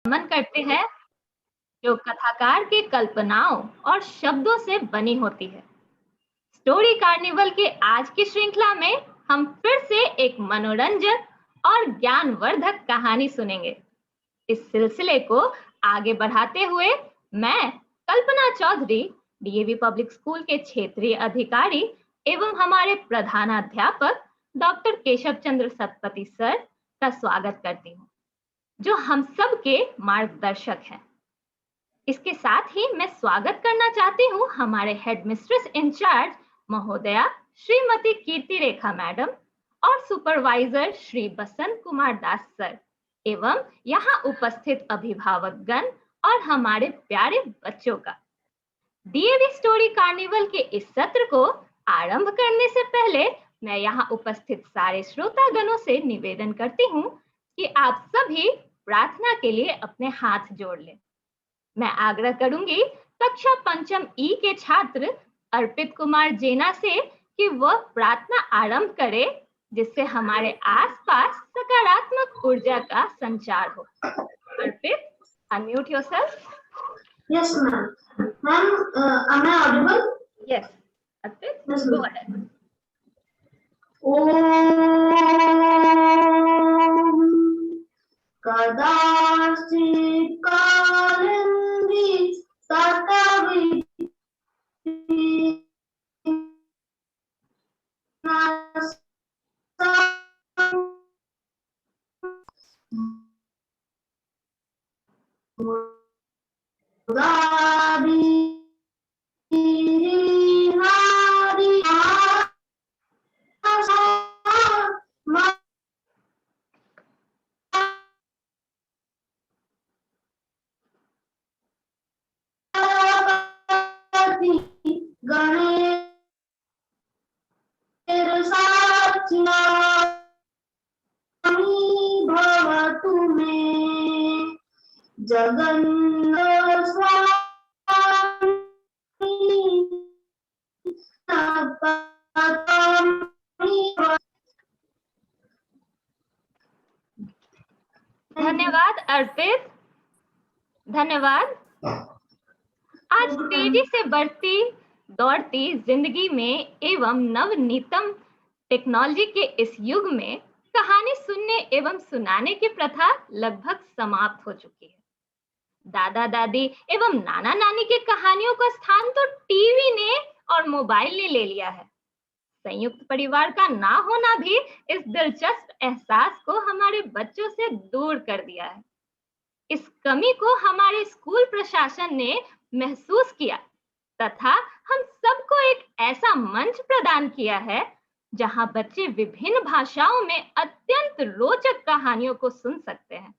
मन करते हैं जो कथाकार के कल्पनाओं और शब्दों से बनी होती है। स्टोरी कार्निवल के आज की श्रृंखला में हम फिर से एक मनोरंजक और ज्ञानवर्धक कहानी सुनेंगे। इस सिलसिले को आगे बढ़ाते हुए मैं कल्पना चौधरी, डीएवी पब्लिक स्कूल के क्षेत्रीय अधिकारी एवं हमारे प्रधानाध्यापक डॉक्टर केशव चंद्र सतपति सर का स्वागत करती हूँ, जो हम सब के मार्गदर्शक हैं। इसके साथ ही मैं स्वागत करना चाहती हूँ हमारे हेडमिस्ट्रेस इंचार्ज महोदया श्रीमती कीर्ति रेखा मैडम और सुपरवाइजर श्री बसंत कुमार दास सर एवं यहाँ उपस्थित अभिभावकगण और हमारे प्यारे बच्चों का। डीएवी स्टोरी कार्निवल के इस सत्र को आरंभ करने से पहले मैं यहाँ उपस्थित सारे श्रोतागणों से निवेदन करती हूँ कि आप सभी प्रार्थना के लिए अपने हाथ जोड़ लें। मैं आग्रह करूंगी कक्षा पंचम ई के छात्र अर्पित कुमार जेना से कि वह प्रार्थना आरंभ करे, जिससे हमारे आसपास सकारात्मक ऊर्जा का संचार हो। Arpit, unmute yourself. Yes, ma'am. Ma'am, am I audible? Yes. Arpit, Yes, go ma'am. ahead. Om Kadasi Kalindi Satavi Jagannath धन्यवाद अर्पित, धन्यवाद। आज तेजी से बढ़ती दौड़ती जिंदगी में एवं नवनीतम टेक्नोलॉजी के इस युग में कहानी सुनने एवं सुनाने की प्रथा लगभग समाप्त हो चुकी है। दादा दादी एवं नाना नानी की कहानियों का स्थान तो टीवी ने और मोबाइल ने ले लिया है। संयुक्त परिवार का ना होना भी इस दिलचस्प एहसास को हमारे बच्चों से दूर कर दिया है। इस कमी को हमारे स्कूल प्रशासन ने महसूस किया तथा हम सबको एक ऐसा मंच प्रदान किया है जहां बच्चे विभिन्न भाषाओं में अत्यंत रोचक कहानियों को सुन सकते हैं।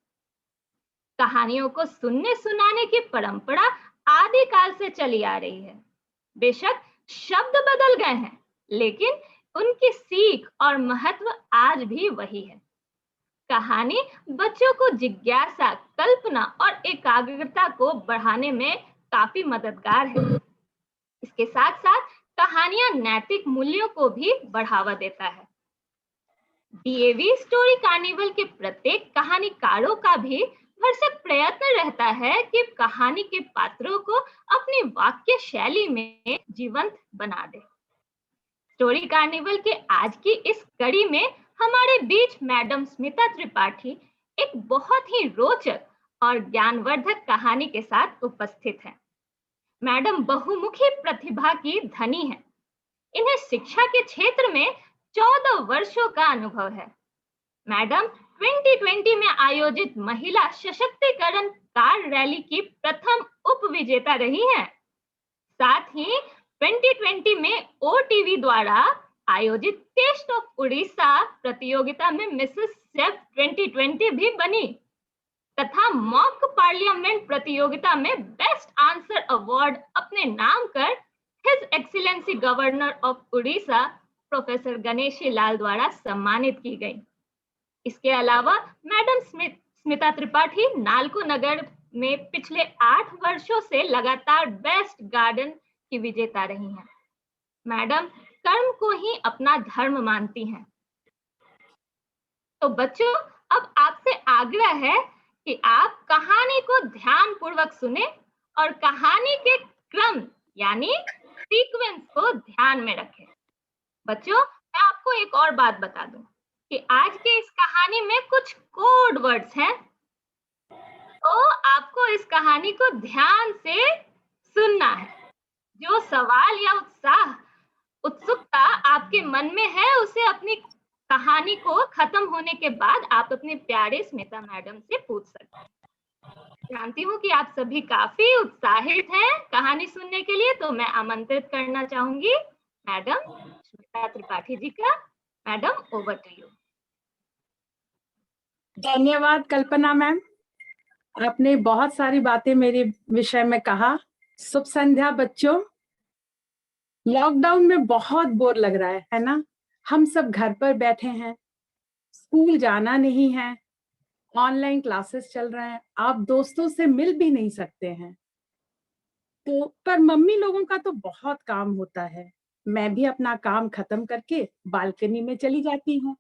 कहानियों को सुनने सुनाने की परंपरा आदिकाल से चली आ रही है। बेशक शब्द बदल गए हैं, लेकिन उनकी सीख और महत्व आज भी वही है। कहानी बच्चों को जिज्ञासा, कल्पना और एकाग्रता को बढ़ाने में काफी मददगार है। इसके साथ साथ कहानियां नैतिक मूल्यों को भी बढ़ावा देता है। डीएवी स्टोरी कार्निवल के प्रत्येक कहानीकारों का भी भरसक प्रयत्न रहता है कि कहानी के पात्रों को अपनी वाक्य शैली में जीवंत बना दे। स्टोरी कार्निवल के आज की इस कड़ी में हमारे बीच मैडम स्मिता त्रिपाठी एक बहुत ही रोचक और ज्ञानवर्धक कहानी के साथ उपस्थित हैं। मैडम बहुमुखी प्रतिभा की धनी हैं। इन्हें शिक्षा के क्षेत्र में 14 वर्षों का अनुभव है। मैडम 2020 में आयोजित महिला सशक्तिकरण कार रैली की प्रथम उप विजेता रही हैं। साथ ही 2020 में ओटीवी द्वारा आयोजित टेस्ट ऑफ उड़ीसा प्रतियोगिता में मिसेस शेफ 2020 भी बनी तथा मॉक पार्लियामेंट प्रतियोगिता में बेस्ट आंसर अवार्ड अपने नाम कर his excellency governor of Orissa professor Ganeshi Lal द्वारा सम्मानित की गई। इसके अलावा मैडम स्मिता त्रिपाठी नालको नगर में पिछले 8 वर्षों से लगातार बेस्ट गार्डन की विजेता रही हैं। मैडम कर्म को ही अपना धर्म मानती हैं। तो बच्चों, अब आपसे आग्रह है कि आप कहानी को ध्यान पूर्वक सुने और कहानी के क्रम यानी सीक्वेंस को ध्यान में रखें। बच्चों, मैं आपको एक और बात बता दूं कि आज के इस कहानी में कुछ कोड वर्ड्स हैं, तो आपको इस कहानी को ध्यान से सुनना है। जो सवाल या उत्सुकता आपके मन में है, उसे अपनी कहानी को खत्म होने के बाद आप अपने प्यारे स्मिता मैडम से पूछ सकते हैं। जानती हूँ कि आप सभी काफी उत्साहित हैं कहानी सुनने के लिए, तो मैं आमंत्रित करना चाहूंगी मैडम स्मिता त्रिपाठी जी का। Madam, over to you. धन्यवाद कल्पना मैम, आपने बहुत सारी बातें मेरे विषय में कहा। शुभ संध्या बच्चों। लॉकडाउन में बहुत बोर लग रहा है ना? हम सब घर पर बैठे हैं, स्कूल जाना नहीं है, ऑनलाइन क्लासेस चल रहे हैं, आप दोस्तों से मिल भी नहीं सकते हैं। तो पर मम्मी लोगों का तो बहुत काम होता है। मैं भी अपना काम खत्म करके बालकनी में चली जाती हूँ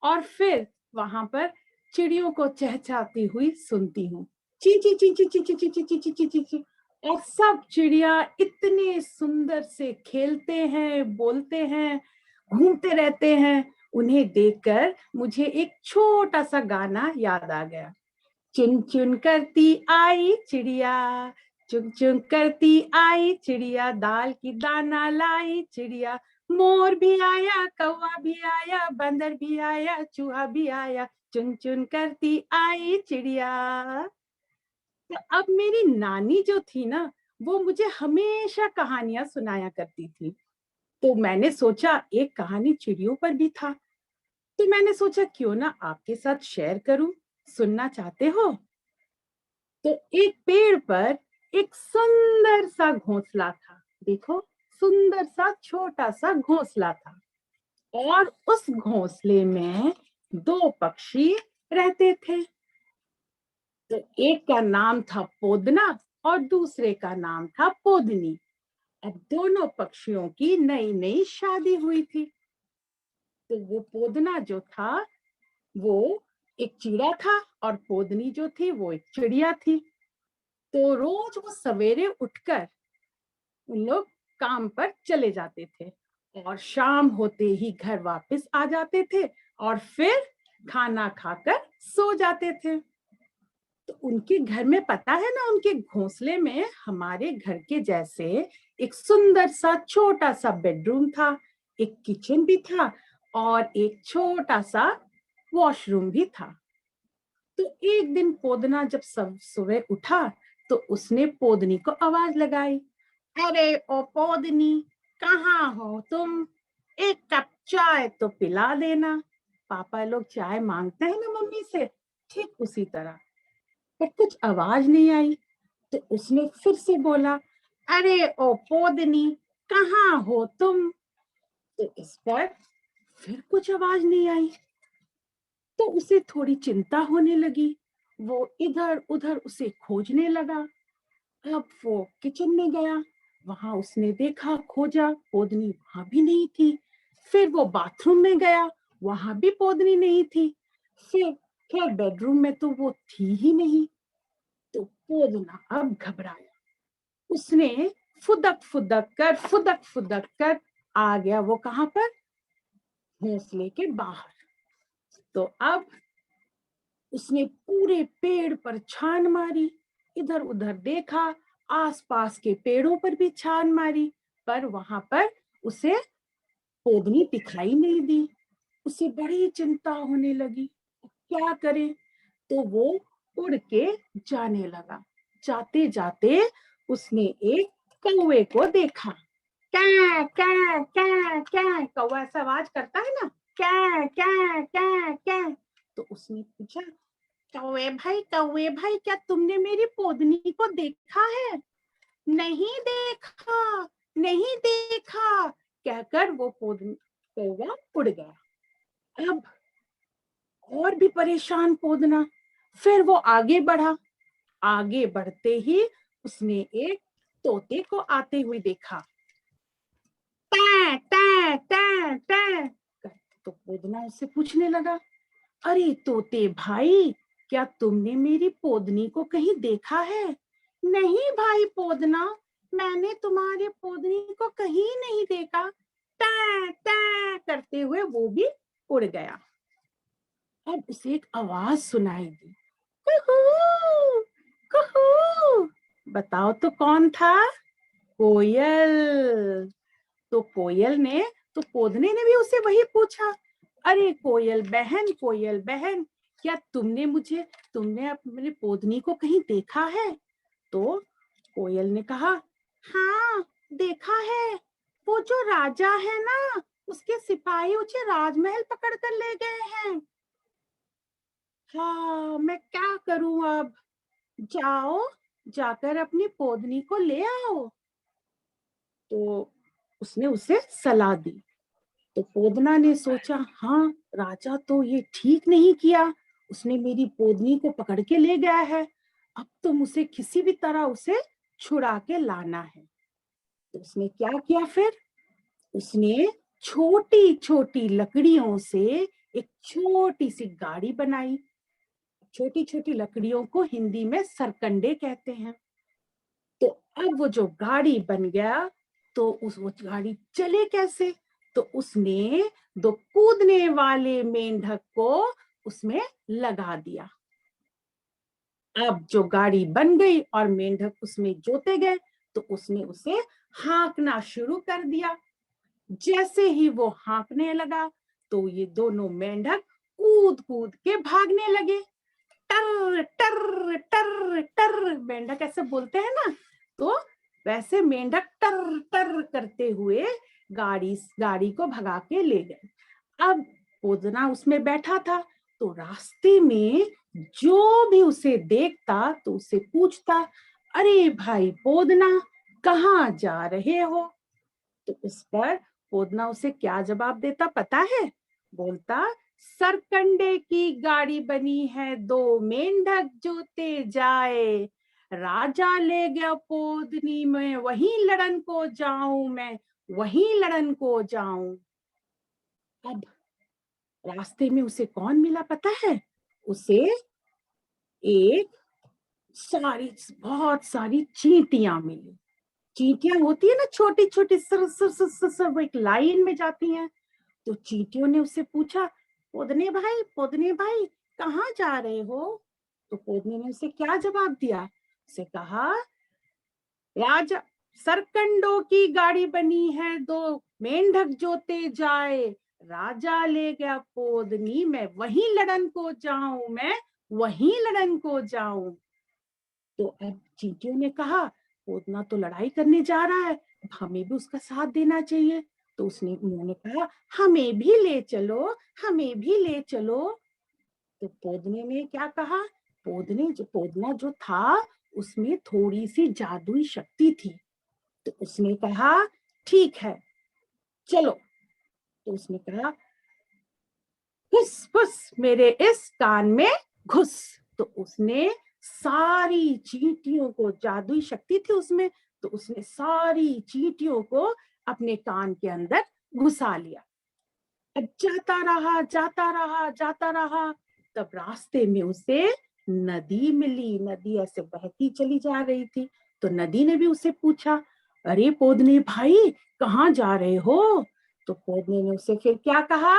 और फिर वहां पर चिड़ियों को चहचहाती हुई सुनती हूँ। ची ची ची ची ची ची ची ची ची ची ची ची ची। और सब चिड़िया इतने सुंदर से खेलते हैं, बोलते हैं, घूमते रहते हैं। उन्हें देखकर मुझे एक छोटा सा गाना याद आ गया। चुन चुन करती आई चिड़िया, चुन चुन करती आई चिड़िया, दाल की दाना लाई चिड़िया, मोर भी आया, कौवा भी आया, बंदर भी आया, चूहा भी आया, चुन चुन करती आई चिड़िया। तो अब मेरी नानी जो थी ना, वो मुझे हमेशा कहानियां सुनाया करती थी। तो मैंने सोचा एक कहानी चिड़ियों पर भी था, तो मैंने सोचा क्यों ना आपके साथ शेयर करूं। सुनना चाहते हो? तो एक पेड़ पर एक सुंदर सा घोंसला था। देखो, सुंदर सा छोटा सा घोंसला था और उस घोंसले में दो पक्षी रहते थे। तो एक का नाम था पोदना और दूसरे का नाम था पोदनी। अब दोनों पक्षियों की नई नई शादी हुई थी। तो वो पोदना जो था वो एक चिड़ा था और पोदनी जो थी वो एक चिड़िया थी। तो रोज वो सवेरे उठकर उन लोग काम पर चले जाते थे और शाम होते ही घर वापस आ जाते थे और फिर खाना खाकर सो जाते थे। तो उनके घर में पता है ना, उनके घोंसले में हमारे घर के जैसे एक सुंदर सा छोटा सा बेडरूम था, एक किचन भी था और एक छोटा सा वॉशरूम भी था। तो एक दिन पोदना जब सब सुबह उठा तो उसने पोदनी को आवाज लगाई, अरे ओ पोदनी, कहाँ हो तुम? एक कप चाय तो पिला देना। पापा लोग चाय मांगते हैं ना मम्मी से, ठीक उसी तरह। पर कुछ आवाज नहीं आई। तो उसने फिर से बोला, अरे ओ पोदनी, कहाँ हो तुम? तो इस पर फिर कुछ आवाज नहीं आई। तो उसे थोड़ी चिंता होने लगी। वो इधर उधर उसे खोजने लगा। अब वो किचन में गया, वहां उसने देखा, खोजा, पोदनी वहां भी नहीं थी। फिर वो बाथरूम में गया, वहां भी पोदनी नहीं थी। फिर खैर बेडरूम में तो वो थी ही नहीं। तो पोदना अब घबराया। उसने फुदक फुदक कर आ गया वो कहां पर? घोंसले के बाहर। तो अब उसने पूरे पेड़ पर छान मारी, इधर उधर देखा, आसपास के पेड़ों पर भी छान मारी, पर वहां पर उसे पोदनी दिखाई नहीं दी। उसे बड़ी चिंता होने लगी, क्या करे? तो वो उड़ के जाने लगा। जाते जाते उसने एक कौवे को देखा। क्या क्या क्या क्या, कौवा ऐसा आवाज करता है ना, क्या क्या क्या क्या। तो उसने पूछा, कौवे भाई, क्या तुमने मेरी पोदनी को देखा है? नहीं देखा, नहीं देखा, कहकर वो पोदनी कौवा उड़ गया। अब और भी परेशान पोदना, फिर वो आगे बढ़ा। आगे बढ़ते ही उसने एक तोते को आते हुए देखा। टा टा टा टा। तो पोदना उससे पूछने लगा, अरे तोते भाई, क्या तुमने मेरी पोदनी को कहीं देखा है? नहीं भाई पोदना, मैंने तुम्हारे पोदनी को कहीं नहीं देखा। टा टा करते हुए वो भी उड़ गया। अब उसे एक आवाज सुनाई दी, कुहू कुहू। बताओ तो कौन था? कोयल। तो कोयल ने, तो पोदने ने भी उसे वही पूछा, अरे कोयल बहन, क्या तुमने अपने पोदनी को कहीं देखा है? तो कोयल ने कहा, हाँ देखा है, वो जो राजा है ना, उसके सिपाही उसे राजमहल पकड़ कर ले गए हैं। हाँ मैं क्या करूं अब? जाओ, जाकर अपनी पोदनी को ले आओ। तो उसने उसे सलाह दी। तो पोदना ने सोचा, हाँ राजा तो ये ठीक नहीं किया, उसने मेरी पोदनी को पकड़ के ले गया है, अब तो मुझे किसी भी तरह उसे छुड़ा के लाना है। तो उसने क्या किया फिर? उसने छोटी छोटी लकड़ियों से एक छोटी सी गाड़ी बनाई। छोटी छोटी लकड़ियों को हिंदी में सरकंडे कहते हैं। तो अब वो जो गाड़ी बन गया, तो वो गाड़ी चले कैसे? तो उसने दो कूदने वाले मेंढक को उसमें लगा दिया। अब जो गाड़ी बन गई और मेंढक उसमें जोते गए, तो उसने उसे हाँकना शुरू कर दिया। जैसे ही वो हाँकने लगा, तो ये दोनों मेंढक कूद कूद के भागने लगे। टर टर टर टर, मेंढक ऐसे बोलते हैं ना, तो वैसे मेंढक टर टर करते हुए गाड़ी को भगा के ले गए। अब पोदना उसमें बैठा था, तो रास्ते में जो भी उसे देखता तो उसे पूछता, अरे भाई पोदना, कहाँ जा रहे हो? तो उस पर पोदना उसे क्या जवाब देता पता है? बोलता, सरकंडे की गाड़ी बनी है, दो मेंढक जोते जाए, राजा ले गया पोदनी में, वहीं लड़न को जाऊं मैं, वहीं लड़न को जाऊं। अब रास्ते में उसे कौन मिला पता है? उसे एक बहुत सारी चींटियां मिली। चींटियां होती है ना, छोटी छोटी sir sir sir sir, sir वो एक लाइन में जाती हैं। तो चींटियों ने उससे पूछा, पोदने भाई कहाँ जा रहे हो? तो पोदने ने उसे क्या जवाब दिया? उसे कहा, राजा, सरकंडों की गाड़ी बनी है, दो मेंढक जोते जाए, राजा ले गया पोदनी, मैं वहीं लड़न को जाऊं, मैं वहीं लड़न को जाऊं। तो अब चींटियों ने कहा, पोदना तो लड़ाई करने जा रहा है, हमें भी उसका साथ देना चाहिए। तो उन्होंने कहा, हमें भी ले चलो, हमें भी ले चलो। तो पोदने ने क्या कहा? पोदना जो था, उसमें थोड़ी सी जादुई शक्ति थी। तो उसने कहा, ठीक है चलो। तो उसने कहा, फुस फुस मेरे इस कान में घुस। तो उसने सारी चींटियों को, जादुई शक्ति थी उसमें, तो उसने सारी चींटियों को अपने कान के अंदर घुसा लिया। अब जाता रहा जाता रहा जाता रहा। तब रास्ते में उसे नदी मिली। नदी ऐसे बहती चली जा रही थी। तो नदी ने भी उसे पूछा, अरे पोदने भाई कहाँ जा रहे हो? तो पोदने ने उसे फिर क्या कहा?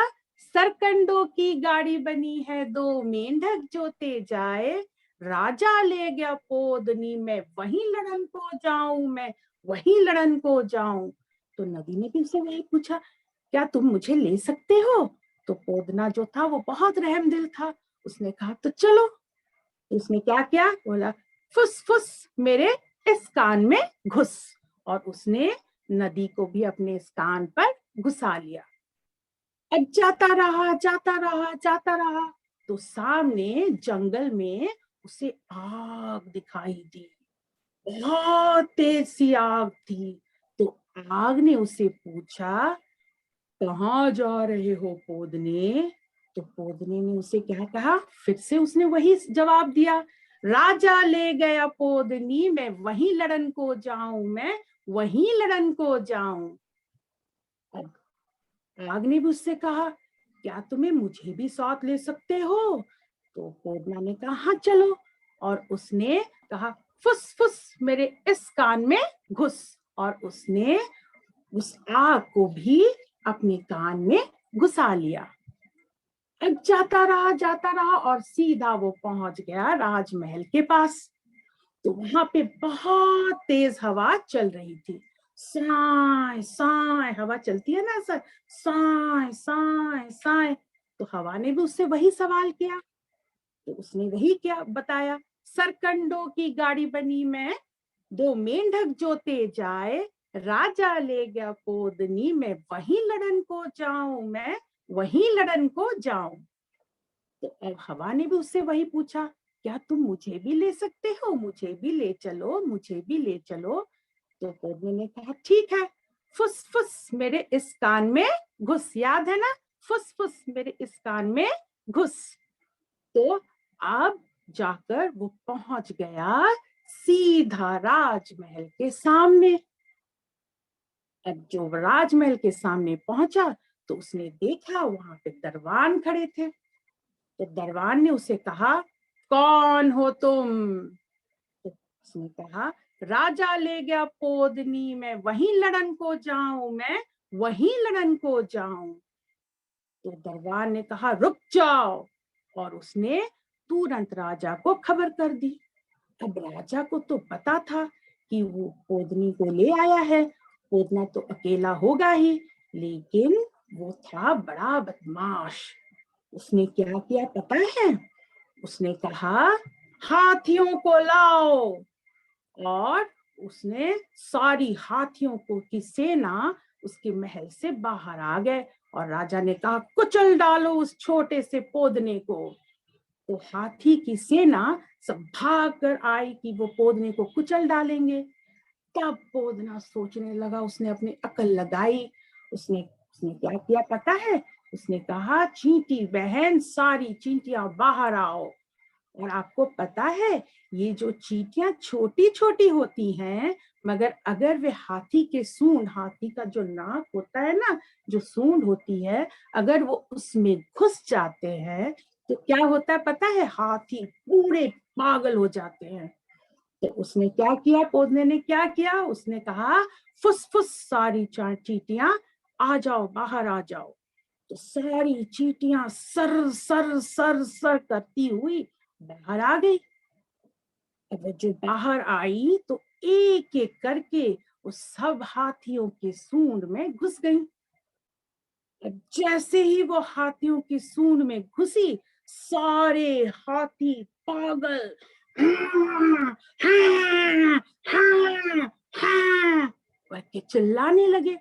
सरकंडों की गाड़ी बनी है, दो मेंढक जोते जाए, राजा ले गया पोदनी, मैं वहीं लड़न को जाऊं, मैं वहीं लड़न को जाऊं। तो नदी ने भी उसे वही पूछा, क्या तुम मुझे ले सकते हो? तो पोदना जो था वो बहुत रहमदिल था। उसने कहा, तो चलो। उसने क्या किया? बोला, फुस फुस मेरे इस कान में घुस। और उसने नदी को भी अपने इस कान पर घुसा लिया। अब जाता रहा जाता रहा जाता रहा। तो सामने जंगल में उसे आग दिखाई दी। बहुत तेज सी आग थी। तो आग ने उसे पूछा, कहाँ जा रहे हो पोदने? तो पोदने ने उसे क्या कहा? फिर से उसने वही जवाब दिया, राजा ले गया पोदनी, मैं वहीं लड़न को जाऊं, मैं वहीं लड़न को जाऊं। अब आग ने भी उससे कहा, क्या तुम्हें मुझे भी साथ ले सकते हो? तो पोदना ने कहा हाँ चलो, और उसने कहा फुस फुस मेरे इस कान में घुस, और उसने उस आग को भी अपने कान में घुसा लिया। अब जाता रहा और सीधा वो पहुंच गया राजमहल के पास। तो वहां पे बहुत तेज हवा चल रही थी, साए साए हवा चलती है ना सर, साए साए साए। तो हवा ने भी उससे वही सवाल किया, तो उसने वही क्या बताया, सरकंडों की गाड़ी बनी मैं, दो मेंढक जोते जाए, राजा ले गया पोदनी, मैं वहीं लड़न को जाऊं, मैं वहीं लड़न को जाऊं। तो अब हवा ने भी उससे वही पूछा, क्या तुम मुझे भी ले सकते हो, मुझे भी ले चलो, मुझे भी ले चलो। तो पोदनी ने कहा ठीक है, फुस फुस मेरे इस कान में घुस, याद है ना, फुस फुस मेरे इस कान में घुस। तो अब जाकर वो पहुंच गया सीधा राजमहल के सामने। अब जो राजमहल के सामने पहुंचा तो उसने देखा वहां पे दरबान खड़े थे। तो दरबान ने उसे कहा कौन हो तुम? तो उसने कहा राजा ले गया पोदनी, मैं वहीं लड़न को जाऊं, मैं वहीं लड़न को जाऊं। तो दरबान ने कहा रुक जाओ, और उसने तुरंत राजा को खबर कर दी। अब राजा को तो पता था कि वो पोदनी को ले आया है, पोदना तो अकेला होगा ही, लेकिन वो था बड़ा बदमाश। उसने क्या किया पता है? उसने कहा हाथियों को लाओ, और उसने सारी हाथियों को की सेना उसके महल से बाहर आ गए, और राजा ने कहा कुचल डालो उस छोटे से पोदने को। तो हाथी की सेना सब भाग कर आई कि वो पोदने को कुचल डालेंगे। तब पोदना सोचने लगा, उसने अपनी अकल लगाई, उसने उसने क्या किया पता है? उसने कहा चींटी बहन सारी चींटियां बाहर आओ। और आपको पता है ये जो चींटियां छोटी छोटी होती हैं, मगर अगर वे हाथी के सूंड, हाथी का जो नाक होता है ना, जो सूंड होती है, अगर वो उसमें घुस जाते हैं तो क्या होता है पता है? हाथी पूरे पागल हो जाते हैं। तो उसने क्या किया, पोदने ने क्या किया, उसने कहा फुस फुस सारी चींटियां आ जाओ, बाहर आ जाओ। तो सारी चींटियां सर सर सर सर करती हुई बाहर आ गई। अब वो जो बाहर आई तो एक एक करके वो सब हाथियों के सूंड में घुस गई। अब जैसे ही वो हाथियों की सूंड में घुसी, सारे हाथी पागल वह के चिल्लाने लगे।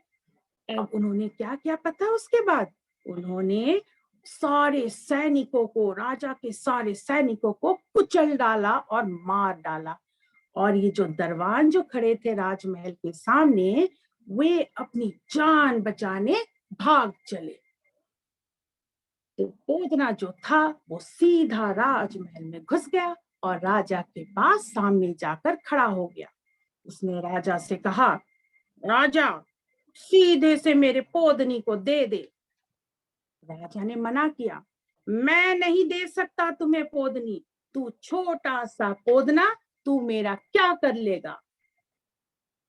अब उन्होंने क्या किया पता उसके बाद? उन्होंने सारे सैनिकों को, राजा के सारे सैनिकों को कुचल डाला और मार डाला। और ये जो दरबान जो खड़े थे राजमहल के सामने, वे अपनी जान बचाने भाग चले। तो पोदना जो था वो सीधा राजमहल में घुस गया और राजा के पास सामने जाकर खड़ा हो गया। उसने राजा से कहा राजा सीधे से मेरे पोदनी को दे दे। राजा ने मना किया, मैं नहीं दे सकता तुम्हें पोदनी, तू छोटा सा पोदना, तू मेरा क्या कर लेगा?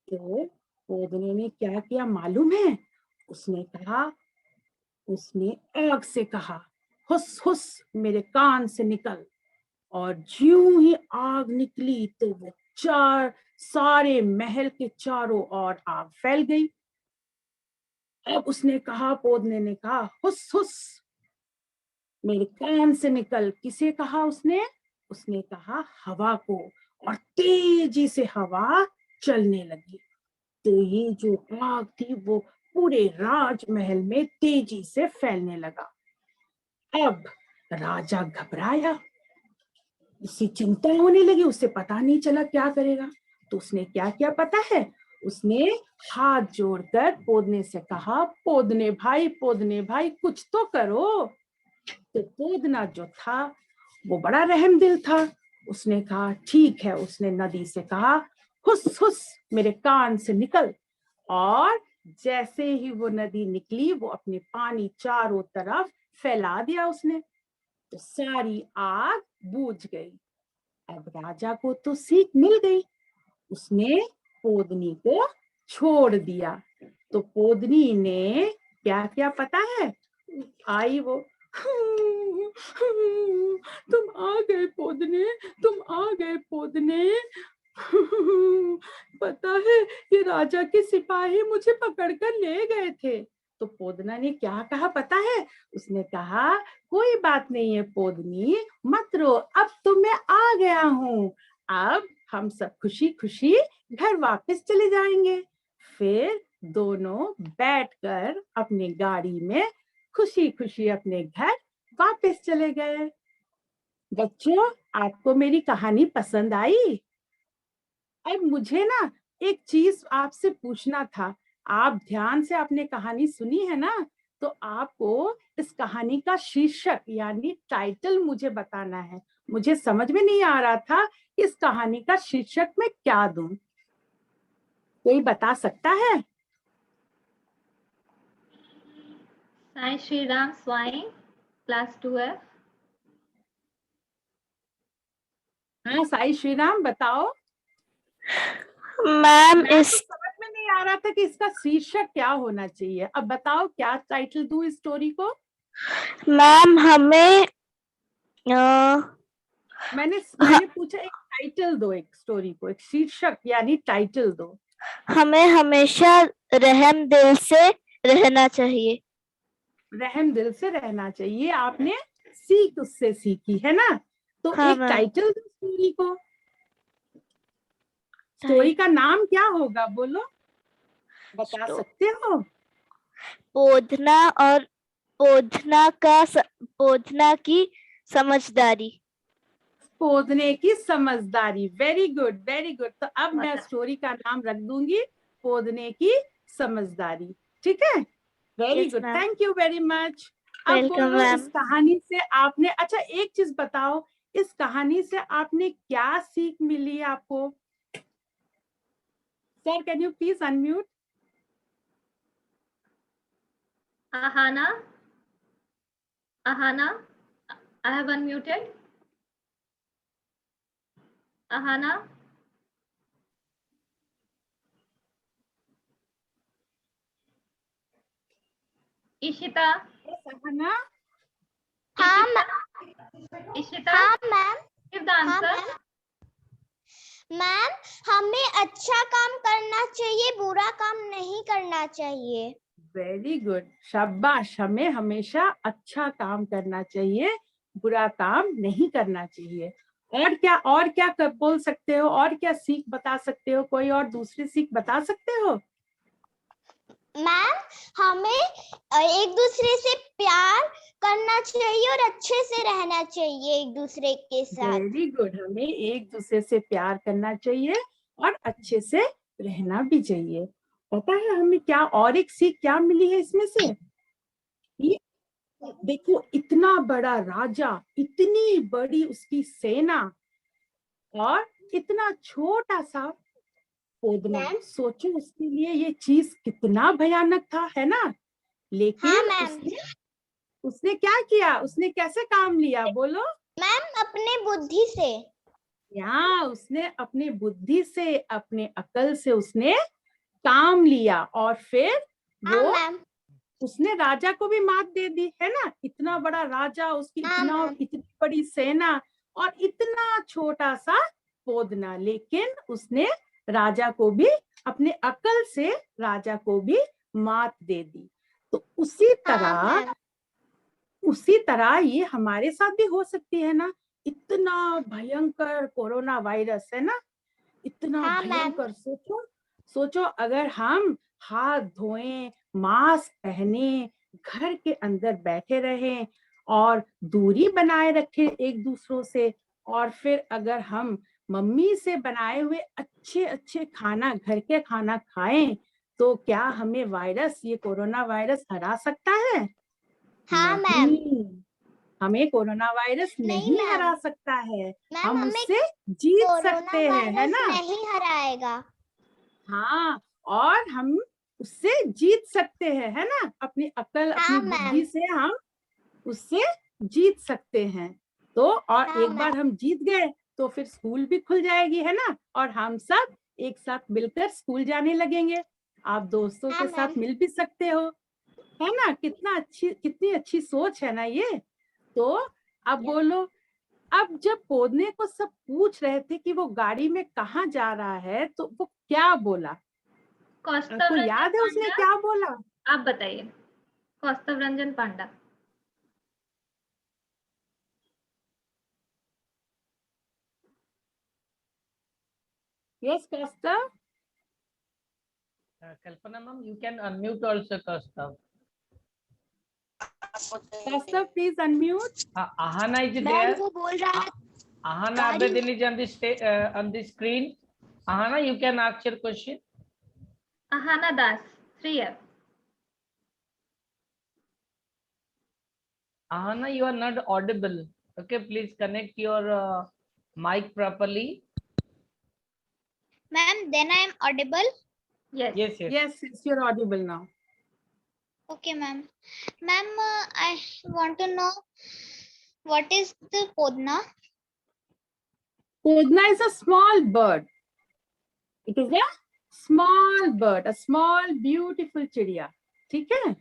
तो पोदने ने क्या किया मालूम है? उसने कहा, उसने आग से कहा हुस हुस मेरे कान से निकल। और ज्यों ही आग निकली तो वो चार सारे महल के चारों ओर आग फैल गई। अब उसने कहा, पोदने ने कहा हुस हुस मेरे कान से निकल। किसे कहा उसने? उसने कहा हवा को, और तेजी से हवा चलने लगी। तो ये जो आग थी वो पूरे राजमहल में तेजी से फैलने लगा। अब राजा घबराया, उसे चिंता होने लगी, उसे पता नहीं चला क्या करेगा। तो उसने क्या किया पता है? उसने हाथ जोड़कर पोदने से कहा पोदने भाई कुछ तो करो। तो पोदना जो था वो बड़ा रहम दिल था, उसने कहा ठीक है। उसने नदी से कहा हुस हुस मेरे कान से निकल। और जैसे ही वो नदी निकली वो अपने पानी चारों तरफ फैला दिया उसने। तो सारी आग बुझ गई। अब राजा को तो सीख मिल गई, उसने पोदनी को छोड़ दिया। तो पोदनी ने क्या क्या पता है, आई वो, तुम आ गए पोदने, तुम आ गए पोदने। पता है ये राजा के सिपाही मुझे पकड़कर ले गए थे। तो पोदना ने क्या कहा पता है, उसने कहा कोई बात नहीं है पोदनी, मत रो, अब तो मैं आ गया हूँ, अब हम सब खुशी खुशी घर वापस चले जाएंगे। फिर दोनों बैठकर अपनी गाड़ी में खुशी खुशी अपने घर वापस चले गए। बच्चों, आपको मेरी कहानी पसंद आई? अब मुझे ना एक चीज आपसे पूछना था। आप ध्यान से आपने कहानी सुनी है ना, तो आपको इस कहानी का शीर्षक यानी टाइटल मुझे बताना है। मुझे समझ में नहीं आ रहा था इस कहानी का शीर्षक मैं क्या दूं। कोई बता सकता है? Sai Shri Ram Swain, class 2F। हाँ साई श्रीराम, बताओ। मैम मैं इस तो समझ में नहीं आ रहा था कि इसका शीर्षक क्या होना चाहिए। अब बताओ क्या टाइटल दूं इस स्टोरी को। मैम हमें मैंने पूछा एक टाइटल दो, एक स्टोरी को एक शीर्षक यानी टाइटल दो। हमें हमेशा रहम दिल से रहना चाहिए। रहम दिल से रहना चाहिए, आपने सीख उससे सीखी है ना। तो हाँ एक मैम। टाइटल दो स्टोरी को। स्टोरी का नाम क्या होगा बोलो, बता सकते हो? पोधना और पोधना की समझदारी। पोदने की समझदारी। Very good, very good. तो अब मैं स्टोरी का नाम रख दूंगी पोदने की समझदारी। ठीक है, very Yes, good, ma'am. Thank you very much. अब Welcome, बोलो, ma'am. इस कहानी से आपने, अच्छा एक चीज बताओ, इस कहानी से आपने क्या सीख मिली आपको? Sir can you please unmute? Ahana, I have unmuted. Ahana, Ishita, सहना, हाँ Ishita, हाँ ma'am. give the answer. Ma'am हमें अच्छा काम करना चाहिए, बुरा काम नहीं करना चाहिए। वेरी गुड, शाबाश। हमें हमेशा अच्छा काम करना चाहिए, बुरा काम नहीं करना चाहिए। और क्या बोल सकते हो, और क्या सीख बता सकते हो? कोई और दूसरी सीख बता सकते हो? मैम हमें एक दूसरे से प्यार करना चाहिए और अच्छे से रहना चाहिए एक दूसरे के साथ। वेरी गुड, हमें एक दूसरे से प्यार करना चाहिए और अच्छे से रहना भी चाहिए। पता है हमें क्या और एक सीख क्या मिली है इसमें से? ये देखो, इतना बड़ा राजा, इतनी बड़ी उसकी सेना और इतना छोटा सा पोदना, सोचो उसके लिए ये चीज कितना भयानक था, है ना। लेकिन हाँ मैम। उसने क्या किया, उसने कैसे काम लिया बोलो? मैम अपने बुद्धि से। यहाँ उसने अपने बुद्धि से, अपने अकल से उसने काम लिया और फिर हाँ वो मैम। उसने राजा को भी मात दे दी, है ना। इतना बड़ा राजा, उसकी हाँ, इतनी बड़ी सेना और इतना छोटा सा पोदना, लेकिन उसने राजा को भी अपने अकल से राजा को भी मात दे दी। तो उसी तरह ये हमारे साथ भी हो सकती है ना। इतना भयंकर कोरोना वायरस है ना, इतना हाँ, भयंकर। सोचो अगर हम हाथ धोएं, मास्क पहने, घर के अंदर बैठे रहें और दूरी बनाए रखें एक दूसरों से, और फिर अगर हम मम्मी से बनाए हुए अच्छे अच्छे खाना, घर के खाना खाएं, तो क्या हमें ये कोरोना वायरस हरा सकता है? हाँ मैम। नहीं, हमें कोरोना वायरस नहीं मैम। हरा सकता है। मैम हम हमें उससे जीत कोरोना सकते हैं, है वायरस ना। नहीं हराएगा। हाँ, और हम उससे जीत सकते हैं, है ना। अपनी अकल, अपनी हाँ बुद्धि मैम। से हम उससे जीत सकते हैं। तो और हाँ, एक बार हम जीत गए तो फिर स्कूल भी खुल जाएगी, है ना, और हम सब एक साथ मिलकर स्कूल जाने लगेंगे। आप दोस्तों हाँ, के साथ मैम। मिल भी सकते हो, है ना। कितनी अच्छी सोच है ना ये। तो अब बोलो, अब जब पौधने को सब पूछ रहे थे कि वो गाड़ी में कहाँ जा रहा है, तो वो क्या बोला? कौस्तव आपको रंजन याद है उसने पांडा, क्या बोला? आप बताइए। Kaustav Ranjan Panda. Yes Kaustav. Kalpana ma'am, you can unmute also, Kaustav. Kaustav please unmute. Ahana is ma'am there. वो बोल रहा है Ahana गाड़ी Abedin is on the screen. Ahana, you can ask your question. Ahana Das, 3F। Ahana, you are not audible. Okay, please connect your mic properly. Ma'am then I am audible. Yes. Yes, yes. Yes, you're audible now. Okay, ma'am. Ma'am, I want to know what is the podna? Podna is a small bird. It is a small bird, a small beautiful चिड़िया। ठीक है,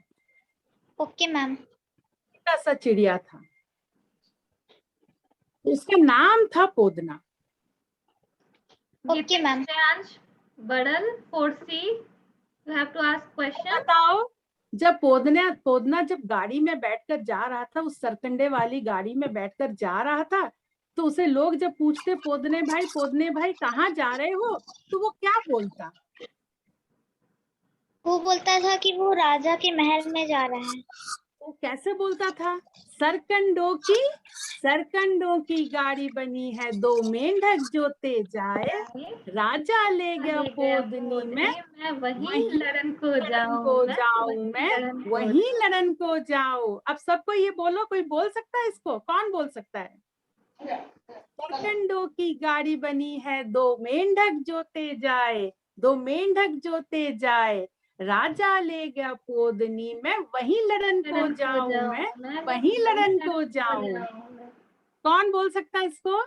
Okay, ma'am. छोटा सा चिड़िया था, उसका नाम था पोदना। Okay, ma'am. Shreyansh, बड़ल, 4C, you have to ask question. बताओ, जब पोदना जब गाड़ी में बैठकर जा रहा था, उस सरकंडे वाली गाड़ी में बैठकर जा रहा था, तो उसे लोग जब पूछते पोदने भाई कहाँ जा रहे हो, तो वो क्या बोलता? वो बोलता था कि वो राजा के महल में जा रहा है। वो कैसे बोलता था? सरकंडों की गाड़ी बनी है, 2 मेंढक जोते जाए, राजा ले गया पोदनी में, मैं वहीं वहीं लड़न को लड़न को जाऊं, जाऊं मैं, वहीं लड़न को जाऊं। अब सबको ये बोलो, कोई बोल सकता है इसको? कौन बोल सकता है? सरकंडों की गाड़ी बनी है, 2 मेंढक जोते जाए, 2 मेंढक जोते जाए, राजा ले गया पोदनी में, वहीं लड़न को जाऊं मैं, वहीं लड़न को जाऊं। कौन बोल सकता है इसको?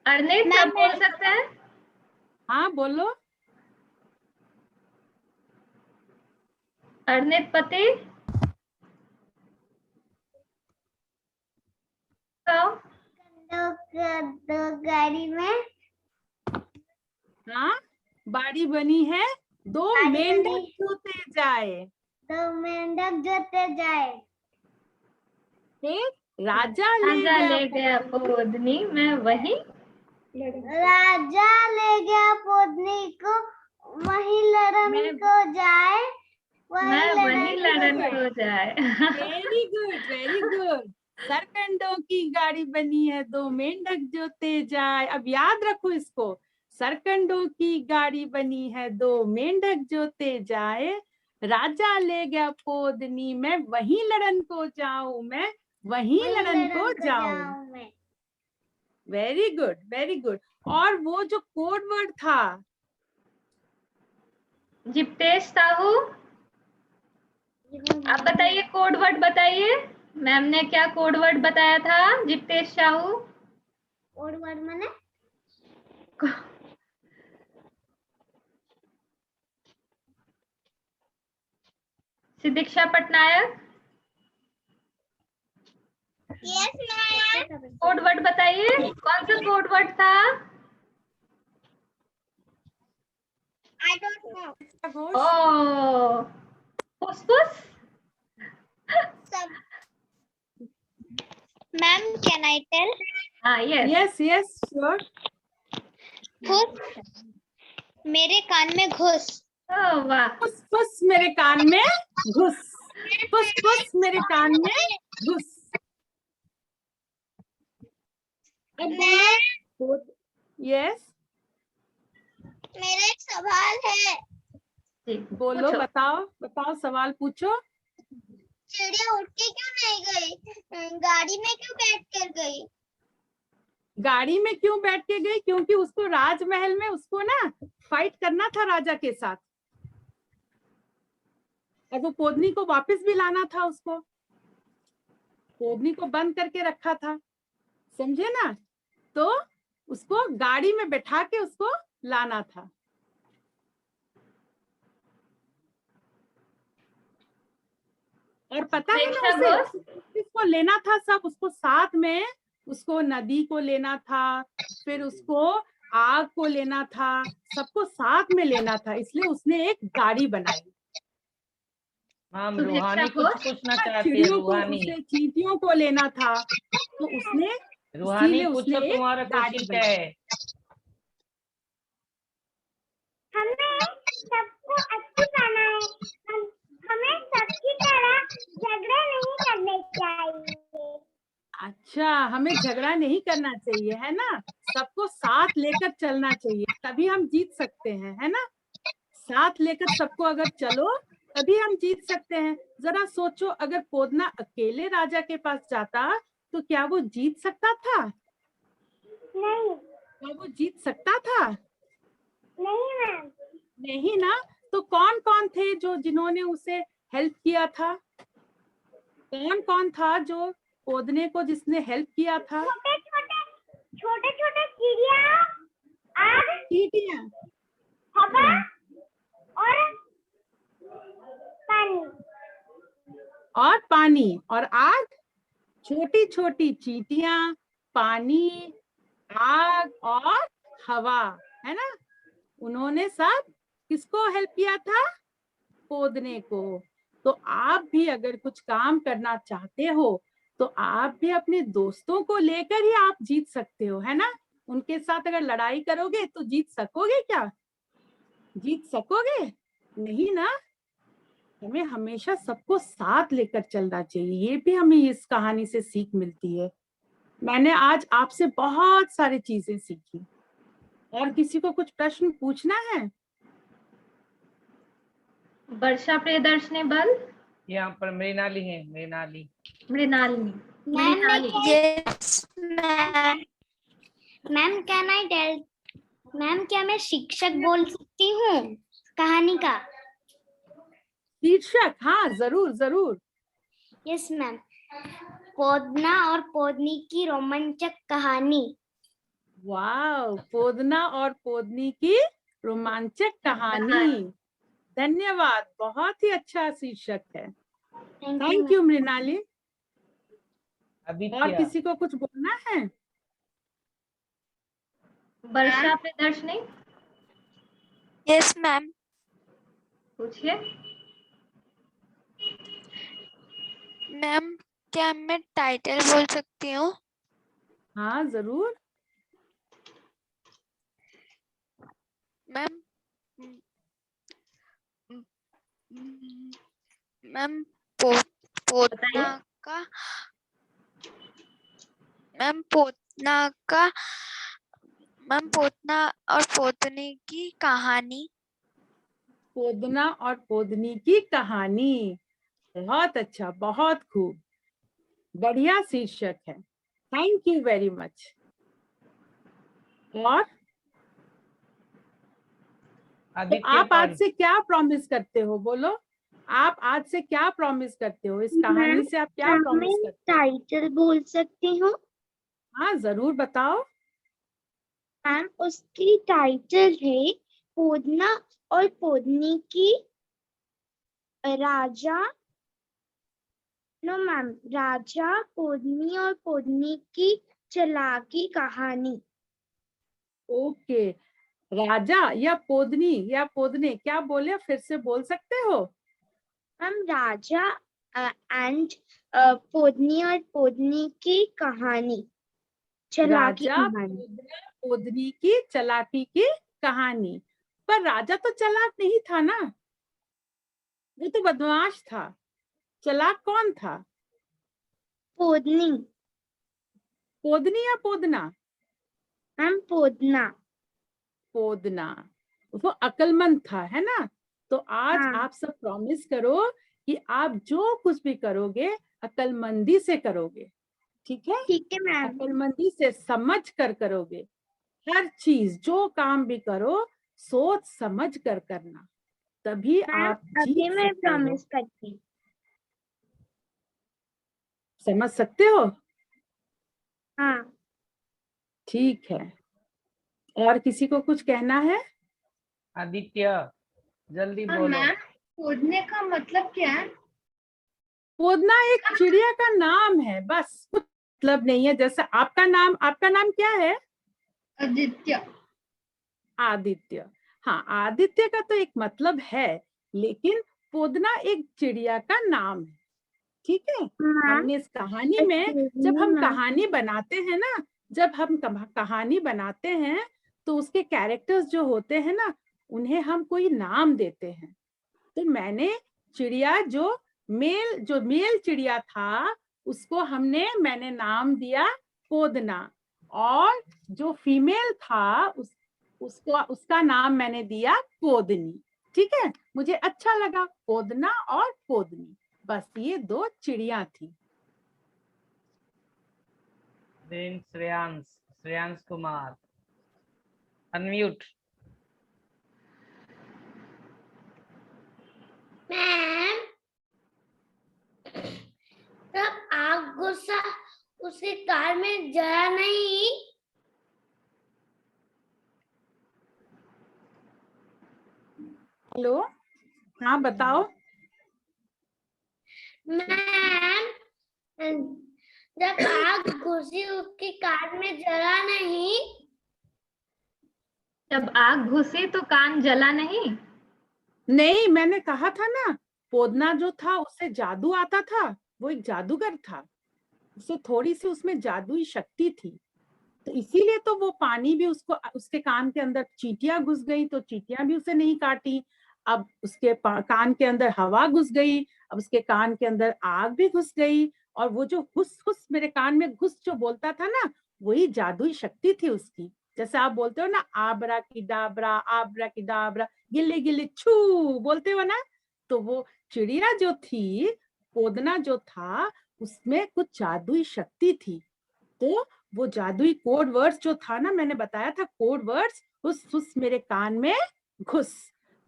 अर्नित, सब बोल सकते हैं। हाँ बोलो। अर्नित पति, दो गाड़ी में हाँ, बाड़ी बनी है, 2 मेंढक जोते जाए, 2 मेंढक जोते जाए, राजा ले गया पोदनी में, वहीं राजा ले गया पोदनी को, वहीं लड़न को जाए, वहीं लड़न को जाए। Very good, very good. सरकंडों की गाड़ी बनी है, 2 मेंढक जोते जाए। अब याद रखो इसको, सरकंडों की गाड़ी बनी है, 2 मेंढक जोते जाए, राजा ले गया पोदनी में, वहीं लड़न को जाऊं मैं, वहीं लड़न को जाऊं। Very good, very good. और वो जो कोड वर्ड था, जिप्तेश साहू, आप बताइए, कोड वर्ड बताइए। मैम ने क्या कोड वर्ड बताया था? जिप्तेश साहू, कोड वर्ड माने Sidiksha Patnaik, yes ma'am. Code word बताइए, कौन सा कोड वर्ड था? I don't know. ओ, फुसफुस। Ma'am can I tell? हाँ, यस यस यस श्योर। घुस, मेरे कान में घुस। वाह, फुस फुस मेरे कान में घुस, फुस फुस मेरे कान में घुस। यस, मेरा एक सवाल है। जी बोलो, पूछो। बताओ सवाल पूछो। चिड़िया उड़ के क्यों नहीं गई? गाड़ी में क्यों बैठ कर गई? गाड़ी में क्यों बैठ के गई? क्योंकि उसको राजमहल में उसको ना फाइट करना था राजा के साथ, और वो पोदनी को वापस भी लाना था उसको। पोदनी को बंद करके रखा था, समझे ना? तो उसको गाड़ी में बैठा के उसको लाना था। और पता है ना उसे किसको लेना था? सब उसको साथ में, उसको नदी को लेना था, फिर उसको आग को लेना था, सबको साथ में लेना था, इसलिए उसने एक गाड़ी बनाई। मैम शुभेच्छा रूहानी घोष। कुछ पूछना चाहती है। चिड़ियों को, रूहानी, उसे चींटियों को लेना था, तो उसने रूहानी इसीलिए उसने पूछो एक तुम्हारा गाड़ी क्वेश्चन क्या बनाई। है? हमें सबको अच्छी बनाए, हमें सबकी तरह झगड़े नहीं करने चाहिए। अच्छा, हमें झगड़ा नहीं करना चाहिए, है ना? सबको साथ लेकर चलना चाहिए, तभी हम जीत सकते हैं, है ना? साथ लेकर सबको अगर चलो तभी हम जीत सकते हैं। जरा सोचो, अगर पोदना अकेले राजा के पास जाता तो क्या वो जीत सकता था? नहीं, क्या वो जीत सकता था? नहीं मैम। नहीं ना। तो कौन कौन थे जो जिन्होंने उसे हेल्प किया था? कौन कौन था जो पोदने को जिसने हेल्प किया था? छोटे छोटे चिड़िया, आग, चींटियां हवा और पानी। और पानी और आग, छोटी छोटी चींटियां, पानी, आग और हवा, है ना? उन्होंने सब किसको हेल्प किया था? पोदने को। तो आप भी अगर कुछ काम करना चाहते हो तो आप भी अपने दोस्तों को लेकर ही आप जीत सकते हो, है ना? उनके साथ अगर लड़ाई करोगे तो जीत सकोगे क्या? जीत सकोगे नहीं ना। हमें हमेशा सबको साथ लेकर चलना चाहिए, ये भी हमें इस कहानी से सीख मिलती है। मैंने आज आपसे बहुत सारी चीजें सीखी। और किसी को कुछ प्रश्न पूछना है? वर्षा प्रियदर्शनी बल, यहाँ पर मृणाली है, Mrinali. Mrinalini, ma'am Mrinalini. Yes ma'am. Ma'am can I tell, ma'am क्या मैं शिक्षक बोल सकती हूँ कहानी का? शीर्षक? हाँ, जरूर जरूर। Yes ma'am. पोदना और पोदनी की रोमांचक कहानी। वाह, पोदना और पोदनी की रोमांचक कहानी। धन्यवाद, बहुत ही अच्छा शीर्षक है। Thank you Mrinali. और आदित्य, किसी को कुछ बोलना है? Varsha Priyadarshini yes ma'am. पूछिए। मैम क्या मैं टाइटल बोल सकती हूँ? हाँ जरूर। मैम मैम पोतना का, मैम पोतना का, मैम पोतना और पोतनी की कहानी। पोदना और पोदनी की कहानी, बहुत अच्छा, बहुत खूब, बढ़िया शीर्षक है। Thank you very much. और तो आप आज से क्या प्रॉमिस करते हो? बोलो, आप आज से क्या प्रॉमिस करते हो? इस कहानी से आप क्या प्रॉमिस करते हो? टाइटल बोल सकती हूँ? हाँ जरूर, बताओ। मैम उसकी टाइटल है पोदना और पोदनी की राजा, नो मैम, राजा पोदनी और पोदनी की चालाकी कहानी। ओके, राजा या पोदनी या पोदने, क्या बोले? फिर से बोल सकते हो? मैम राजा एंड पोदनी और पोदनी की कहानी, चालाकी राजा कहानी। पोदना पोदनी की चालाकी की कहानी। पर राजा तो चालाक नहीं था ना, वो तो बदमाश था। चालाक कौन था? पोदनी। पोदनी या पोदना? मैम पोदना। पोदना, वो अक्लमंद था, है ना? तो आज हाँ। आप सब प्रॉमिस करो कि आप जो कुछ भी करोगे अक्लमंदी से करोगे, ठीक है? ठीक है मैम। अक्लमंदी से समझ कर करोगे। हर चीज, जो काम भी करो, सोच समझ कर करना, तभी मैम आप अभी जीत मैं सकते हो। प्रॉमिस करती हूँ। समझ सकते हो? हाँ ठीक है, और किसी को कुछ कहना है? आदित्य जल्दी बोलो। कूदने का मतलब क्या है? पोदना एक चिड़िया का नाम है, बस कुछ मतलब नहीं है। जैसे आपका नाम क्या है? आदित्य। आदित्य। हाँ, आदित्य का तो एक मतलब है, लेकिन पोदना एक चिड़िया का नाम है। ठीक है, हमने इस कहानी में, जब हम कहानी बनाते हैं ना, कहानी बनाते हैं तो उसके कैरेक्टर्स जो होते हैं ना, उन्हें हम कोई नाम देते हैं। तो मैंने चिड़िया जो मेल चिड़िया था, उसको मैंने नाम दिया पोदना, और जो फीमेल था उसका नाम मैंने दिया पोदनी। ठीक है, मुझे अच्छा लगा, पोदना और पोदनी, बस ये 2 चिड़िया थी। Then Shreyansh Kumar, unmute. Ma'am, तब आग गुस्सा उसके कार में जला नहीं? हेलो, हाँ बताओ। मैम, जब आग घुसी उसकी कार में जला नहीं? जब आग घुसी तो कान जला नहीं? नहीं, मैंने कहा था ना, पोदना जो था उससे जादू आता था, वो एक जादूगर था, उसे थोड़ी सी उसमें जादुई शक्ति थी, तो इसीलिए तो वो पानी भी उसके कान के अंदर चींटियां घुस गई तो चींटियां भी उसे नहीं काटी। अब उसके कान के अंदर हवा घुस गई, अब उसके कान के अंदर आग भी घुस गई, और वो जो हुस हुस मेरे कान में घुस जो बोलता था ना, वही जादुई शक्ति थी उसकी। जैसे आप बोलते हो ना, आबरा की डाबरा गिल्ली गिल्ली छू बोलते हो ना, तो वो चिड़िया जो थी, पोदना जो था, उसमें कुछ जादुई शक्ति थी। तो वो जादुई कोड वर्ड्स जो था ना, मैंने बताया था कोड वर्ड्स, उस मेरे कान में घुस,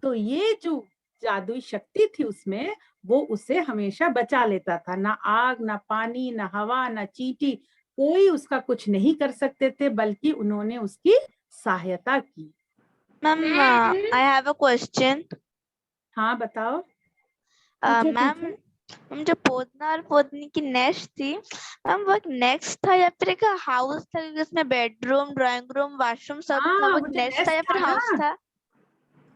तो ये जो जादुई शक्ति थी उसमें, वो उसे हमेशा बचा लेता था। ना आग, ना पानी, ना हवा, ना चींटी, कोई उसका कुछ नहीं कर सकते थे, बल्कि उन्होंने उसकी सहायता की। Ma'am, I have a question. हाँ बताओ। पूछो, मैम, पूछो। जो पोदना और पोदनी की नेस्ट थी, मैम वो एक नेस्ट था या फिर एक हाउस था? क्योंकि उसमें बेडरूम, ड्राइंग रूम, वॉशरूम सब था। हाँ, वो वो एक जो नेस्ट था नेस्ट या फिर था हाउस ना, था?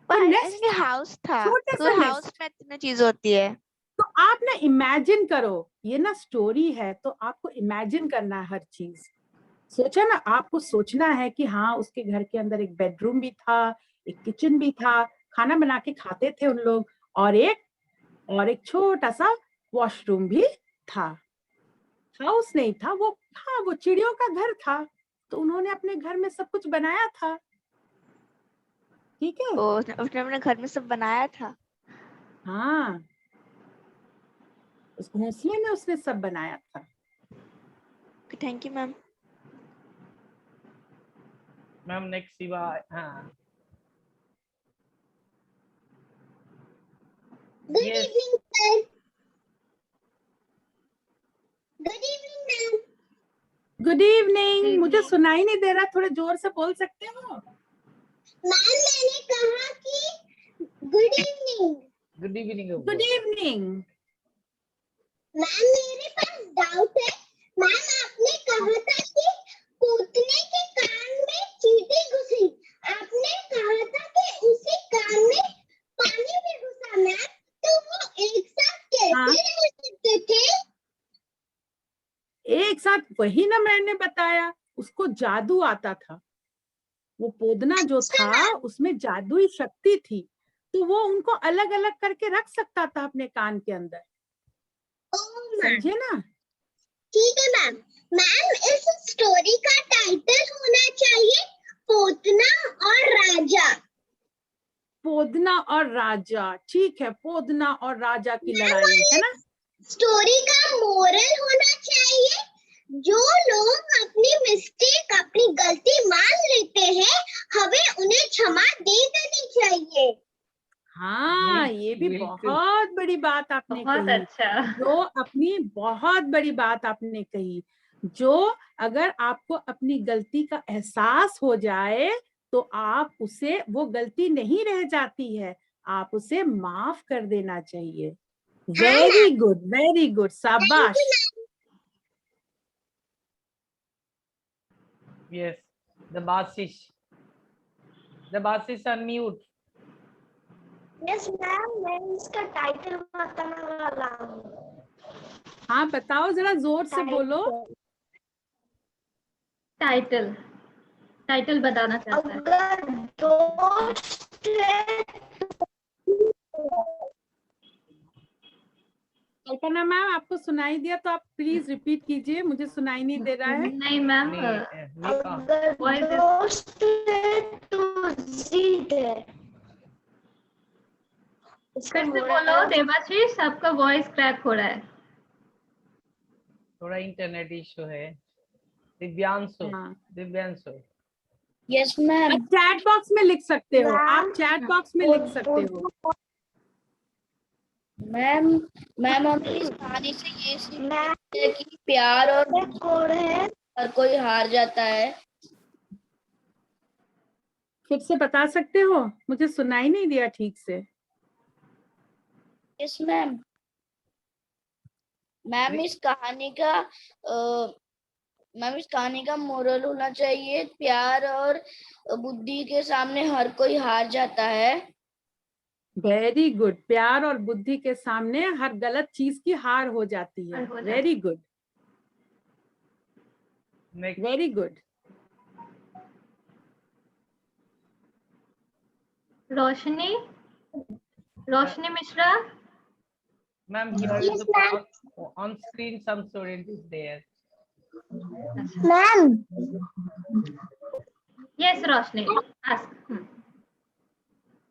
वो आई नेस्ट थिंक था, हाउस था, छोटा सा क्योंकि हाउस नेस्ट। में इतनी चीज होती है। तो आप ना इमेजिन करो, ये ना स्टोरी है, तो आपको इमेजिन करना है हर चीज। सोचा ना, आपको सोचना है कि हाँ, उसके घर के अंदर एक बेडरूम भी था, एक किचन भी था, खाना बना के खाते थे उन लोग, और एक छोटा सा वॉशरूम भी था। हाउस नहीं था वो, हाँ वो चिड़ियों का घर था, तो उन्होंने अपने घर में सब कुछ बनाया था। ठीक है, उसने अपने घर में सब बनाया था। हाँ, उस घोंसले में उसने सब बनाया था। Thank you ma'am. Ma'am next Shiva. हाँ good Yes. Evening sir. Good evening ma'am. Good evening, मुझे सुनाई नहीं दे रहा, थोड़े जोर से बोल सकते हो? मैम, मैंने कहा कि good evening. Good evening. Good evening. Ma'am, मेरे पास डाउट है। मैम, आपने कहा था कि पोतने के कान में चींटी घुसी, आपने कहा था कि उसी कान में पानी भी घुसा। मैम, तो वो एक साथ कैसे रह सकते थे? एक साथ, वही ना मैंने बताया, उसको जादू आता था। वो पोदना जो था, उसमें जादुई शक्ति थी, तो वो उनको अलग अलग करके रख सकता था अपने कान के अंदर। समझे ना? ठीक है मैम। मैम, इस स्टोरी का टाइटल होना चाहिए पोतना और राजा। पोदना और राजा, ठीक है, पोदना और राजा की लड़ाई, है ना? स्टोरी का मोरल होना चाहिए, जो लोग अपनी मिस्टेक, अपनी गलती मान लेते हैं, हमें उन्हें क्षमा दे देनी चाहिए। हाँ, हाँ, ये भी बिल्कुल। बहुत बड़ी बात आपने बहुत कही। अच्छा। जो अपनी बहुत बड़ी बात आपने कही, जो अगर आपको अपनी गलती का एहसास हो जाए तो आप उसे, वो गलती नहीं रह जाती है, आप उसे माफ कर देना चाहिए। वेरी गुड, शाबाश। Yes, the Basish. The Basish unmute. Yes ma'am, मैं इसका टाइटल बताने वाला हूँ। हाँ बताओ, जरा जोर से बोलो। टाइटल, टाइटल बताना चाहता है। अगर दोस्त है कल्पना मैम, आपको सुनाई दिया तो आप प्लीज रिपीट कीजिए, मुझे सुनाई नहीं दे रहा है। नहीं मैम, नहीं कहा। अगर दोस्त है तो जीत है। फिर से बोलो देवाशीष, आपका वॉइस क्रैक हो रहा है। थोड़ा इंटरनेट इशू है। दिव्यांशु, हाँ। दिव्यांशु। Yes ma'am. आप चैट बॉक्स में लिख सकते हो, आप मैम, चैट बॉक्स में लिख सकते हो। मैम मैम हम इस कहानी से ये सीखते हैं कि प्यार और कोड है। हर कोई हार जाता है। फिर से बता सकते हो, मुझे सुनाई नहीं दिया ठीक से। Yes ma'am. मैम इस कहानी का मैम इस कहानी का मोरल होना चाहिए, प्यार और बुद्धि के सामने हर कोई हार जाता है। वेरी गुड, प्यार और बुद्धि के सामने हर गलत चीज की हार हो जाती है। हार हो जाती है। Very good, Next. Very good. Roshni, Roshni Mishra. Ma'am, here is Yes, the on screen some student is there. Ma'am, yes Roshni, ask.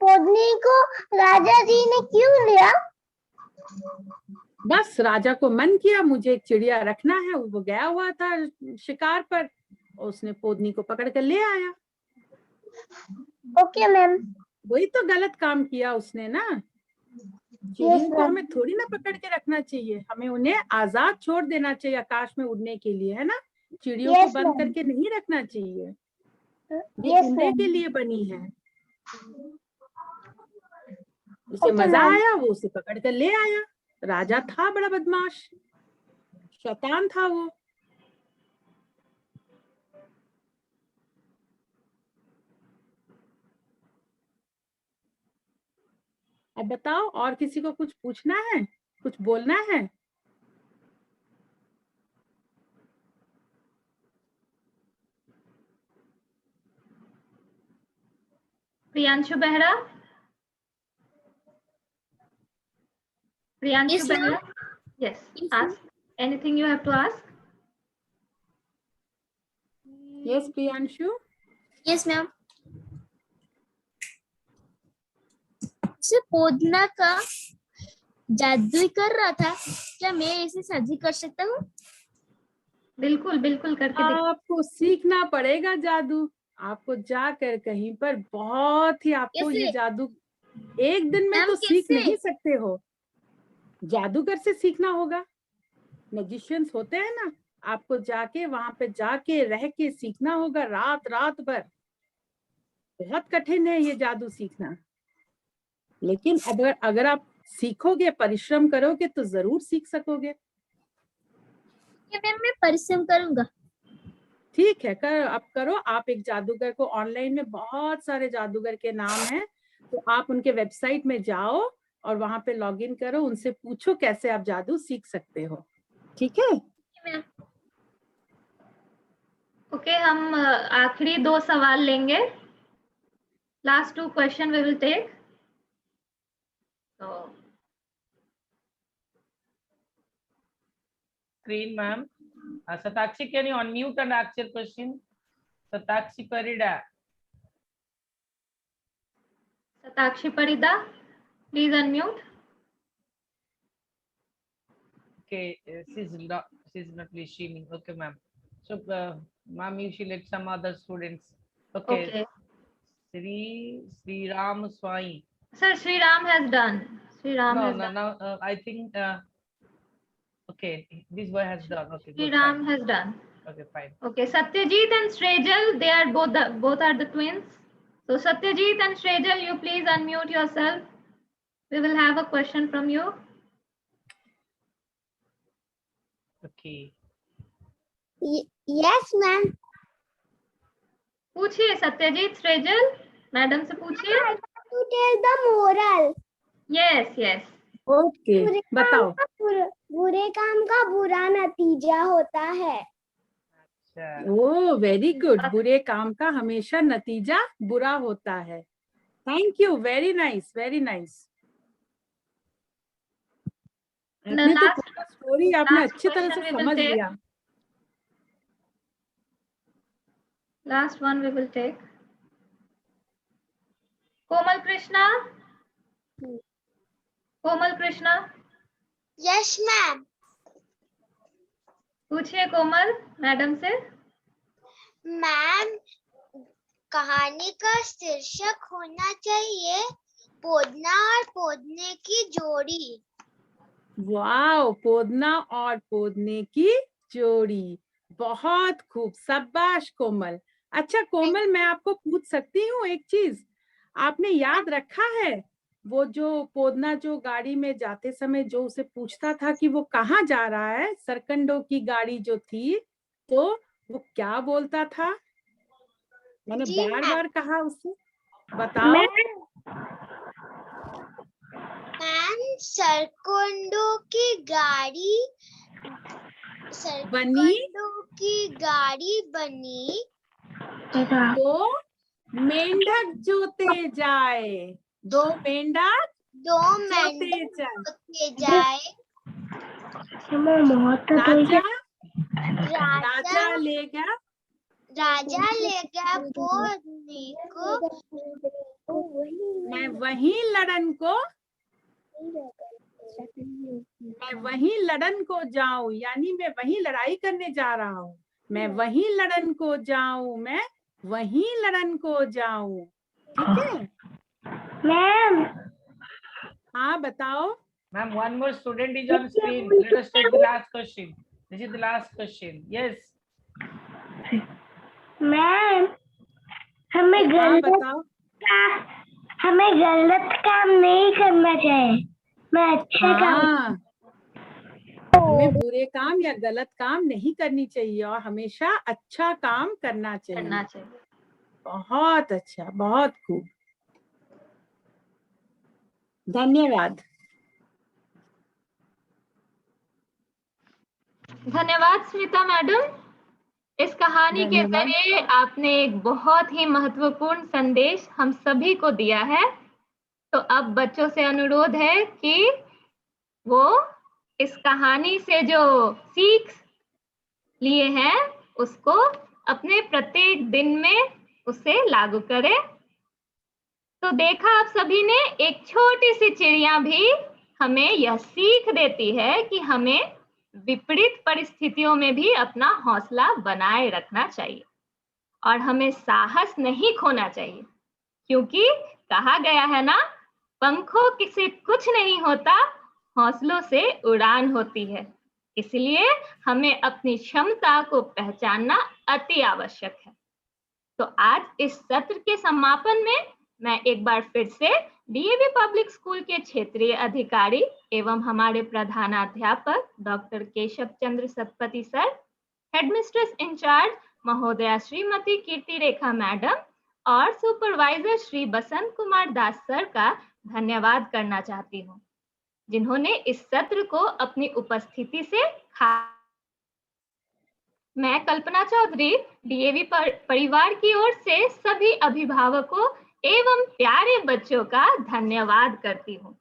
पोदनी को राजा जी ने क्यों लिया? बस राजा को मन किया, मुझे एक चिड़िया रखना है, वो गया हुआ था शिकार पर, उसने पोदनी को पकड़ कर ले आया। Okay ma'am. वही तो गलत काम किया उसने ना। चिड़ियों को हमें थोड़ी ना पकड़ के रखना चाहिए, हमें उन्हें आजाद छोड़ देना चाहिए आकाश में उड़ने के लिए, है ना। चिड़ियों को Yes, बंद ma'am. करके नहीं रखना चाहिए, ये Yes, उड़ने ma'am. के लिए बनी है। उसे Okay, मजा ma'am. आया, वो उसे पकड़ कर ले आया। राजा था बड़ा बदमाश, शैतान था वो। अब बताओ, और किसी को कुछ पूछना है, कुछ बोलना है? Priyanshu Behera, Priyanshu Yes, ma'am. Behera. Yes, ask anything you have to ask. Yes Priyanshu. Yes ma'am. पोदना का जादू कर रहा था, क्या मैं ऐसे साझी कर सकता हूँ? बिल्कुल बिल्कुल करके दिख। आपको सीखना पड़ेगा जादू, आपको जाकर कहीं पर बहुत ही आपको ये कैसे? जादू एक दिन में मैम, तो सीख कैसे? नहीं सकते हो, जादूगर से सीखना होगा। मैजिशियंस होते हैं ना, आपको जाके वहां पे जाके रह के सीखना होगा, रात रात भर। बहुत कठिन है ये जादू सीखना, लेकिन अगर आप सीखोगे, परिश्रम करोगे तो जरूर सीख सकोगे। मैम मैं परिश्रम करूंगा। ठीक है, आप करो। आप एक जादूगर को, ऑनलाइन में बहुत सारे जादूगर के नाम हैं, तो आप उनके वेबसाइट में जाओ और वहां पे लॉगिन करो, उनसे पूछो कैसे आप जादू सीख सकते हो। ठीक है मैम। ओके, हम आखिरी 2 सवाल लेंगे। Last 2 question we will take. तो Screen, ma'am. Satakshi, can you unmute and ask your question? Satakshi Parida. Satakshi Parida, please unmute. Okay, she's not listening. Okay, ma'am. So, ma'am, you should let some other students. Okay. Okay, Sri Ram Swai. Sir, Sri Ram has done. Sri Ram No, has no, done. no. I think. Okay, this boy has done. Okay, Sri good. Ram Fine. has done. Okay, fine. Okay, Satyajit and Shrejal, they are both are the twins. So Satyajit and Shrejal, you please unmute yourself. We will have a question from you. Okay. Yes, ma'am. पूछिए Satyajit श्रेजल, madam से पूछिए. To tell the moral. Yes, yes. Okay, बताओ. बुरे काम का बुरा नतीजा होता है. अच्छा. ओ वेरी गुड. बुरे काम का हमेशा नतीजा बुरा होता है. Thank you. Very nice, very nice. आपने तो पूरा स्टोरी आपने last अच्छी तरह से question we will समझ take. लिया. Last one we will take. Komal Krishna. Komal Krishna. Yes, ma'am. पूछिए कोमल मैडम से. मैम, कहानी का शीर्षक होना चाहिए पोदना और पोदने की जोड़ी. वाओ, पोदना और पोदने की जोड़ी. बहुत खूब, शाबाश कोमल. अच्छा कोमल, मैं आपको पूछ सकती हूँ एक चीज. आपने याद रखा है वो जो पोदना जो गाड़ी में जाते समय जो उसे पूछता था कि वो कहाँ जा रहा है, सरकंडों की गाड़ी जो थी, तो वो क्या बोलता था? मैंने जी, बार मैम. बार कहा उससे. बताओ. मैम, सरकंडों की गाड़ी बनी सरकंडों की गाड़ी बनी तो मेंढक जोते जाए. दो मेंढक दो जोते मेंढक जाए. होते जाए. राजा राजा ले गया राजा ले गया पोदने को. मैं वहीं लड़न को जाऊं, यानी मैं वहीं लड़ाई करने जा रहा हूँ. मैं वहीं लड़न को जाऊं, मैं वहीं लड़न को जाऊं. ठीक है मैम, हाँ बताओ. Ma'am, one more student is on screen. Let us take the last question. This is the last question. Yes. Ma'am, हमें हाँ बताओ. गलत काम नहीं करना चाहिए. मैं अच्छे काम. हाँ, हमें बुरे काम या गलत काम नहीं करनी चाहिए और हमेशा अच्छा काम करना चाहिए. बहुत अच्छा, बहुत खूब. धन्यवाद. धन्यवाद स्मिता मैडम. इस कहानी के धन्यवाद. जरिए आपने एक बहुत ही महत्वपूर्ण संदेश हम सभी को दिया है. तो अब बच्चों से अनुरोध है कि वो इस कहानी से जो सीख लिए हैं उसको अपने प्रत्येक दिन में उसे लागू करें. तो देखा आप सभी ने, एक छोटी सी चिड़िया भी हमें यह सीख देती है कि हमें विपरीत परिस्थितियों में भी अपना हौसला बनाए रखना चाहिए और हमें साहस नहीं खोना चाहिए, क्योंकि कहा गया है ना, पंखों से कुछ नहीं होता, हौसलों से उड़ान होती है. इसलिए हमें अपनी क्षमता को पहचानना अति आवश्यक है. तो आज इस सत्र के समापन में मैं एक बार फिर से डीएवी पब्लिक स्कूल के क्षेत्रीय अधिकारी एवं हमारे प्रधानाध्यापक डॉक्टर केशव चंद्र सतपति सर, हेडमिस्ट्रेस इंचार्ज महोदया श्रीमती कीर्ति रेखा मैडम और सुपरवाइजर श्री बसंत कुमार दास सर का धन्यवाद करना चाहती हूँ, जिन्होंने इस सत्र को अपनी उपस्थिति से मैं कल्पना चौधरी डीएवी परिवार की ओर से सभी अभिभावकों एवं प्यारे बच्चों का धन्यवाद करती हूँ.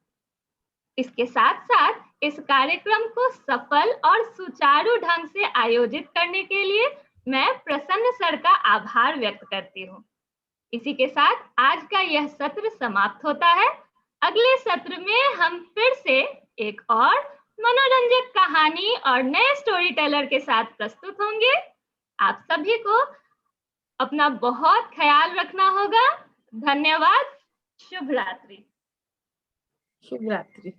इसके साथ साथ इस कार्यक्रम को सफल और सुचारू ढंग से आयोजित करने के लिए मैं प्रसन्न सर का आभार व्यक्त करती हूँ. इसी के साथ आज का यह सत्र समाप्त होता है. अगले सत्र में हम फिर से एक और मनोरंजक कहानी और नए स्टोरी टेलर के साथ प्रस्तुत होंगे. आप सभी को अपना बहुत ख्याल रखना होगा. धन्यवाद. शुभ रात्रि. शुभ रात्रि।